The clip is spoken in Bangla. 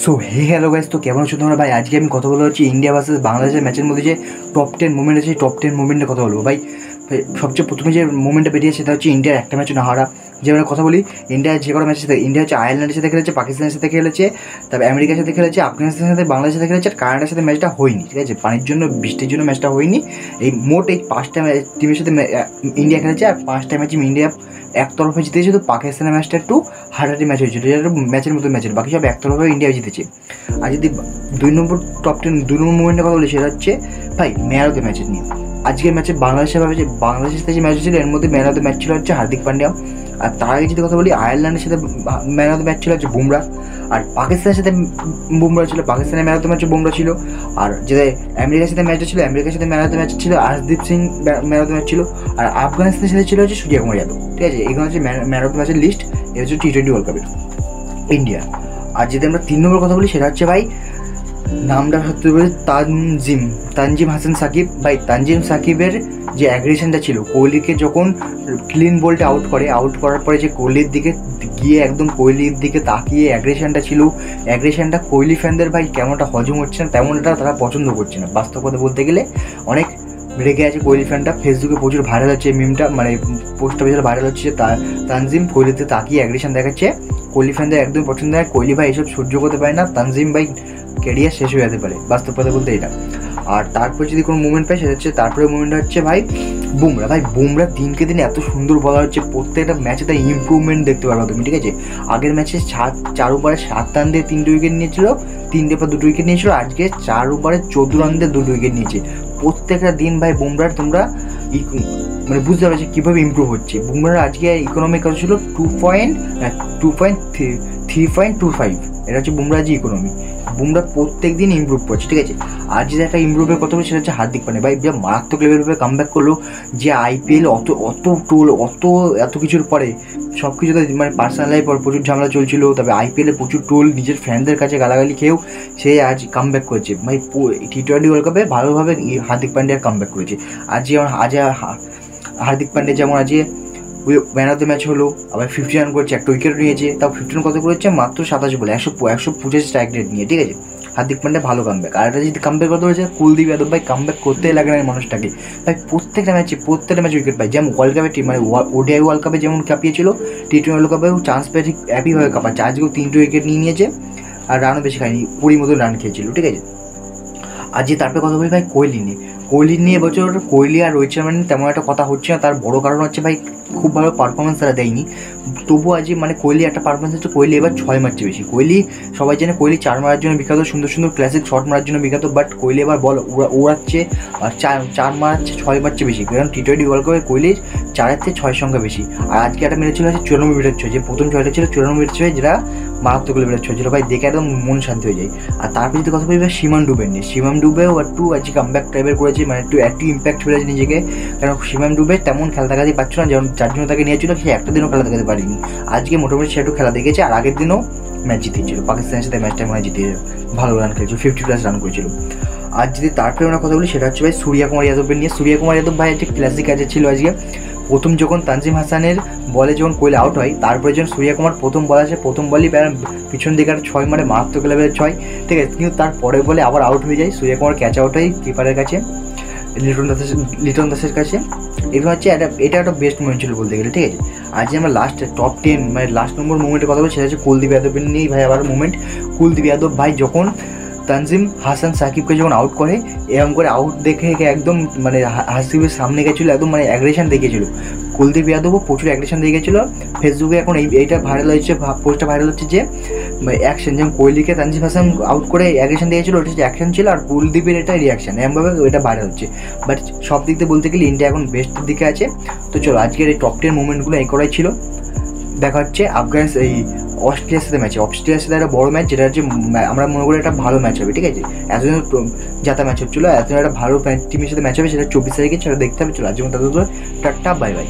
সো হ্যালো গাইস, তো কেমন আছো তোমরা ভাই? আজকে আমি কথা বলবো হচ্ছে ইন্ডিয়া ভার্সেস বাংলাদেশের ম্যাচের মধ্যে যে টপ 10 মুভমেন্ট আছে, টপ 10 মুভমেন্টের কথা বলবো ভাই। সবচেয়ে প্রথমে যে মুভমেন্টটা বেরিয়েছে সেটা হচ্ছে ইন্ডিয়ার একটা ম্যাচ না হারা। যেমন কথা বলি, ইন্ডিয়ার যে কোনো ম্যাচের সাথে ইন্ডিয়া হচ্ছে আয়ারল্যান্ডের সাথে খেলেছে, পাকিস্তানের সাথে খেলেছে, তারপর আমেরিকার সাথে খেলেছে, আফগানিস্তানের সাথে, বাংলাদেশের সাথে খেলেছে, আর কানাডার সাথে ম্যাচটা হয়নি। ঠিক আছে, পানির জন্য, বৃষ্টির জন্য ম্যাচটা হয়নি। এই মোট এই 5টা টিমের সাথে ইন্ডিয়া খেলেছে, আর 5টা ম্যাচ ইন্ডিয়া একতরফা জিতেছে। তো পাকিস্তানের ম্যাচটা একটু হারাহারি ম্যাচ হয়েছিল, যেটা ম্যাচের মতো ম্যাচের, বাকি সব একতরফা ইন্ডিয়া জিতেছে। আর যদি 2 নম্বর টপ 10 2 নম্বর মুভমেন্টের কথা বলি, সেটা হচ্ছে ভাই ম্যান অফ দ্য ম্যাচের নিয়ে। আজকের ম্যাচে বাংলাদেশের সাথে যে ম্যাচ ছিল, এর মধ্যে ম্যান অফ দ্য ম্যাচ ছিল হচ্ছে হার্দিক পান্ডিয়া। আর তার আগে যদি কথা বলি, আয়ারল্যান্ডের সাথে ম্যান অফ দ্য ম্যাচ ছিল হচ্ছে বুমরা। আর পাকিস্তানের সাথে বুমরা ছিল, পাকিস্তানের man of the match Bumrah ছিল। আর যেটা আমেরিকার সাথে ম্যাচটা ছিল, আমেরিকার সাথে ম্যান অফ দ্য ম্যাচ ছিল Hardeep Singh, man of the match ছিল। আর আফগানিস্তানের সাথে ছিল হচ্ছে সূর্যকুমার যাদব। ঠিক আছে, এগুলো হচ্ছে ম্যান অফ দ্য ম্যাচের লিস্ট। এটা হচ্ছে T20 ওয়ার্ল্ড কাপের ইন্ডিয়া। আর যদি আমরা 3 নম্বর কথা বলি, সেটা হচ্ছে ভাই নামটা হতে পারে তানজিম হাসান সাকিব। ভাই তানজিম সাকিবের যে অ্যাগ্রেশনটা ছিল, কোহলিকে যখন ক্লিন বোল্টে আউট করার পরে যে কোহলির দিকে গিয়ে একদম কোহলির দিকে তাকিয়ে অ্যাগ্রেশনটা ছিল, অ্যাগ্রেশনটা কোহলি ফ্যানদের ভাই কেমনটা হজম হচ্ছে না, তেমনটা তারা পছন্দ করছে না। বাস্তব কথা বলতে গেলে অনেক রেগে আছে কোহলি ফ্যানটা। ফেসবুকে প্রচুর ভাইরাল হচ্ছে মিমটা, মানে পোস্টটা বেশি ভাইরাল হচ্ছে যে তানজিম কোহলিতে তাকিয়ে অ্যাগ্রেশন দেখাচ্ছে। কোহলি ফ্যানদের একদম পছন্দ হয়, কোহলি ভাই এসব সহ্য করতে পারে না, তানজিম ভাই ক্যারিয়ার শেষ হয়ে যেতে পারে, বাস্তব কথা বলতে এটা। আর তারপর যদি কোনো মুভমেন্ট পাই, সেটা হচ্ছে তারপরে মুভমেন্ট হচ্ছে ভাই বুমরা। ভাই বুমরা দিনকে দিন এত সুন্দর বলা হচ্ছে, প্রত্যেকটা ম্যাচে তার ইম্প্রুভমেন্ট দেখতে পারবো তুমি। ঠিক আছে, আগের ম্যাচে 4 ওভারে 7 রান দিয়ে 3টে উইকেট নিয়েছিল, 3টে পর 2টো উইকেট নিয়েছিল। আজকে 4 ওভারে 14 রান দিয়ে 2টো উইকেট নিয়েছে। প্রত্যেকটা দিন ভাই বুমরার তোমরা মানে বুঝতে পারছো কীভাবে ইম্প্রুভ হচ্ছে। বুমরার আজকে ইকোনমি কত ছিল 2.25, এটা হচ্ছে বুমরার যে ইকোনমি। বুমরা প্রত্যেক দিন ইমপ্রুভ করছে। ঠিক আছে, আর যে একটা ইমপ্রুভের কথা বলি, সেটা হচ্ছে হার্দিক পান্ডিয়া। ভাই যা মারাত্মক লেভেলভাবে কামব্যাক করলো, যে IPL এত কিছুর পরে সব কিছুতে, মানে পার্সোনাল লাইফ প্রচুর ঝামেলা চলছিল, তবে IPL-এ প্রচুর টোল, নিজের ফ্যানদের কাছে গালাগালি খেয়েও সে আজ কামব্যাক করেছে। ভাই T20 ওয়ার্ল্ড কাপে ভালোভাবে হার্দিক পান্ডিয়া কামব্যাক করেছে। আজ হার্দিক পান্ডিয়া যেমন আজকে ম্যান অফ দ্য ম্যাচ হলো, আবার 50 রান করেছে, একটা উইকেট নিয়েছে, তাও 15 কত করেছে মাত্র 27 বলে 125 স্ট্রাইক রেট নিয়ে। ঠিক আছে, হার্দিক পান্ডিয়া ভালো কামব্যাক। আর এটা যদি কামব্যাক করতে হয়েছে কুলদীপ যাদব, ভাই কামব্যাক করতেই লাগে না এই মানুষটাকে। ভাই প্রত্যেকটা ম্যাচে উইকেট পায়, যেমন ওয়ার্ল্ড কাপে মানে ODI ওয়ার্ল্ড কাপে যেমন কাঁপিয়েছিল, T20 ওয়ার্ল্ড কাপেও চান্স পেয়ে ঠিক একইভাবে কাঁপাচ্ছে। আজকেও 3টে উইকেট নিয়েছে, আর রানও বেশি খায়নি, 20 মতো রান খেয়েছিল। ঠিক আছে, আর যে তারপরে কথা বলি ভাই কোহলি নিয়ে এবছর কোহলি আর রোহিত শর্মা নিয়ে তেমন একটা কথা হচ্ছে না। তার বড় কারণ হচ্ছে ভাই খুব ভালো পারফরমেন্স তারা দেয়নি। তবুও আজ মানে কোহলি একটা পারফরমেন্স হচ্ছে, কোহলি এবার 6 মারছে বেশি। কোহলি সবাই জানে কোহলি 4 মারার জন্য বিখ্যাত, সুন্দর সুন্দর ক্লাসিক শট মারার জন্য বিখ্যাত, বাট কোহলি এবার বল ওড়াচ্ছে, আর 4 মারাচ্ছে, 6 মারছে বেশি। কারণ T20 ওয়ার্ল্ড কাপে কোহলির 4-এর থেকে 6 সংখ্যা বেশি। আর আজকে একটা মেরেছিল হচ্ছে 94 মিটার 6, যে প্রথম 6টা ছিল 94 মিটার 6, যেটা মারাত্মক লেভেলের 6 ছিল। ভাই দেখে একদম মন শান্তি হয়ে যায়। আর তারপরে যদি কথা বলি ভাই শিমাম ডুবে নিয়ে, শিমাম ডুবেও একটু আজকে কামব্যাক টাইপের করেছে, মানে একটু ইম্প্যাক্ট ফেলেছে নিজেকে। কারণ শিমাম ডুবে তেমন খেলা দেখাতেই পারছিল না, যেমন যার জন্য তাকে নিয়েছিল, সে একটা দিনও খেলা দেখাতে পারেনি। আজকে মোটামুটি সে একটু খেলা দেখেছে, আর আগের দিনও ম্যাচ জিতেছিল, পাকিস্তানের সাথে ম্যাচটা মনে জিতিয়েছিল, ভালো রান খেলেছিল, 50+ রান করেছিল। আর যদি তারপরে আমরা কথা বলি, সেটা হচ্ছে ভাই সূর্যকুমার যাদবের নিয়ে। সূর্যকুমার যাদব ভাই একটা ক্লাসিক কাজে ছিল আজকে। প্রথম যখন তানজিম হাসানের বলে যখন কোহলি আউট হয়, তারপরে যখন সূর্যকুমার প্রথম বল আসে, প্রথম বলই পিছন দিকে একটা 6 মানে মারাত্মক লেভেলের 6। ঠিক আছে, কিন্তু তার পরের বলে আবার আউট হয়ে যায়, সূর্যকুমার ক্যাচ আউট হয় কিপারের কাছে, লিটন দাসের কাছে। এগুলো হচ্ছে এটা একটা বেস্ট মুভমেন্ট ছিল বলতে গেলে। ঠিক আছে, আজ আমরা টপ 10 মানে লাস্ট নম্বর মুভমেন্টের কথা বলছি, সেটা হচ্ছে কুলদীপ যাদবের নিয়েই ভাই। আবার মুভমেন্ট কুলদীপ যাদব ভাই যখন তানজিম হাসান সাকিবকে যখন আউট করে, এরকম করে আউট দেখে একদম মানে হাসিবের সামনে গেছিলো, একদম মানে অ্যাগ্রেশন দেখিয়েছিল। কুলদীপ যাদবও প্রচুর অ্যাগ্রেশন দেখিয়েছিল। ফেসবুকে এখন এইটা ভাইরাল হয়েছে, পোস্টটা ভাইরাল হচ্ছে যে অ্যাকশন, যেমন কোহলিকে তানজিম হাসান আউট করে অ্যাগ্রেশন দিয়েছিল, ওটা হচ্ছে অ্যাকশন ছিল, আর কুলদীপের এটা রিয়াকশন, এমনভাবে এটা ভাইরাল হচ্ছে। বাট সব দিক দিয়ে বলতে গেলে ইন্ডিয়া এখন বেস্টের দিকে আছে। তো চলো আজকের এই টপ 10 মুভমেন্টগুলো এই করাই ছিল। দেখা হচ্ছে অস্ট্রেলিয়ার সাথে একটা বড় ম্যাচ, যেটা হচ্ছে আমরা মনে করি একটা ভালো ম্যাচ হবে। ঠিক আছে, এতদিন যাতা ম্যাচ হচ্ছিলো, এতদিন একটা ভালো টিমের সাথে ম্যাচ হবে, সেটা 24 তারিখে, সেটা দেখতে হবে। চলো আজকে টাটা, বাই বাই।